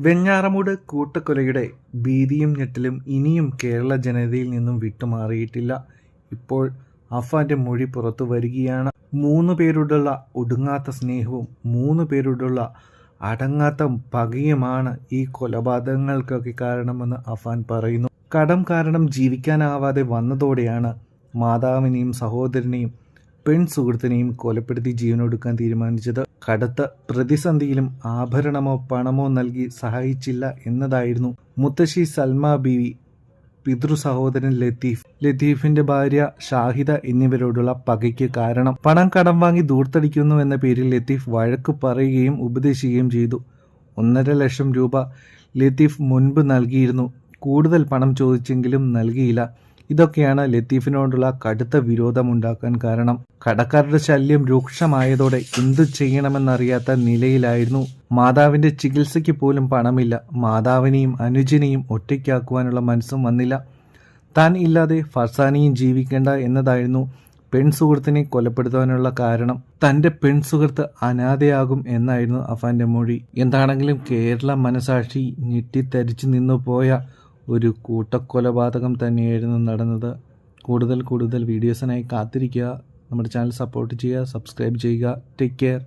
വെഞ്ഞാറമൂട് കൂട്ടക്കൊലയുടെ ഭീതിയും ഞെട്ടലും ഇനിയും കേരള ജനതയിൽ നിന്നും വിട്ടുമാറിയിട്ടില്ല. ഇപ്പോൾ അഫാന്റെ മൊഴി പുറത്തു വരികയാണ്. 3 പേരോടുള്ള ഒടുങ്ങാത്ത സ്നേഹവും 3 പേരോടുള്ള അടങ്ങാത്ത പകയുമാണ് ഈ കൊലപാതകങ്ങൾക്കൊക്കെ കാരണമെന്ന് അഫാൻ പറയുന്നു. കടം കാരണം ജീവിക്കാനാവാതെ വന്നതോടെയാണ് മാതാവിനെയും സഹോദരനെയും സുഹൃത്തിനെയും കൊലപ്പെടുത്തി ജീവനൊടുക്കാൻ തീരുമാനിച്ചത്. കടുത്ത പ്രതിസന്ധിയിലും ആഭരണമോ പണമോ നൽകി സഹായിച്ചില്ല എന്നതായിരുന്നു മുത്തശ്ശി സൽമ ബീവി, പിതൃ സഹോദരൻ ലത്തീഫിന്റെ ഭാര്യ ഷാഹിദ എന്നിവരോടുള്ള പകയ്ക്ക് കാരണം. പണം കടം വാങ്ങി ദൂർത്തടിക്കുന്നു എന്ന പേരിൽ ലത്തീഫ് വഴക്കു പറയുകയും ഉപദേശിക്കുകയും ചെയ്തു. 1.5 ലക്ഷം രൂപ ലത്തീഫ് മുൻപ് നൽകിയിരുന്നു. കൂടുതൽ പണം ചോദിച്ചെങ്കിലും നൽകിയില്ല. ഇതൊക്കെയാണ് ലത്തീഫിനോടുള്ള കടുത്ത വിരോധമുണ്ടാക്കാൻ കാരണം. കടക്കാരുടെ ശല്യം രൂക്ഷമായതോടെ എന്തു ചെയ്യണമെന്നറിയാത്ത നിലയിലായിരുന്നു. മാതാവിന്റെ ചികിത്സയ്ക്ക് പോലും പണമില്ല. മാതാവിനെയും അനുജനെയും ഒറ്റയ്ക്കാക്കുവാനുള്ള മനസ്സും വന്നില്ല. താൻ ഇല്ലാതെ ഫർസാനെയും ജീവിക്കേണ്ട എന്നതായിരുന്നു സുഹൃത്തിനെ കൊലപ്പെടുത്താനുള്ള കാരണം. തന്റെ സുഹൃത്ത് അനാഥയാകും എന്നായിരുന്നു അഫാന്റെ മൊഴി. എന്താണെങ്കിലും കേരള മനസാക്ഷി ഞെട്ടിത്തരിച്ചു നിന്നു പോയ ഒരു കൂട്ടക്കൊലപാതകം തന്നെയായിരുന്നു നടന്നത്. കൂടുതൽ വീഡിയോസിനായി കാത്തിരിക്കുക. നമ്മുടെ ചാനൽ സപ്പോർട്ട് ചെയ്യുക, സബ്സ്ക്രൈബ് ചെയ്യുക. Take care.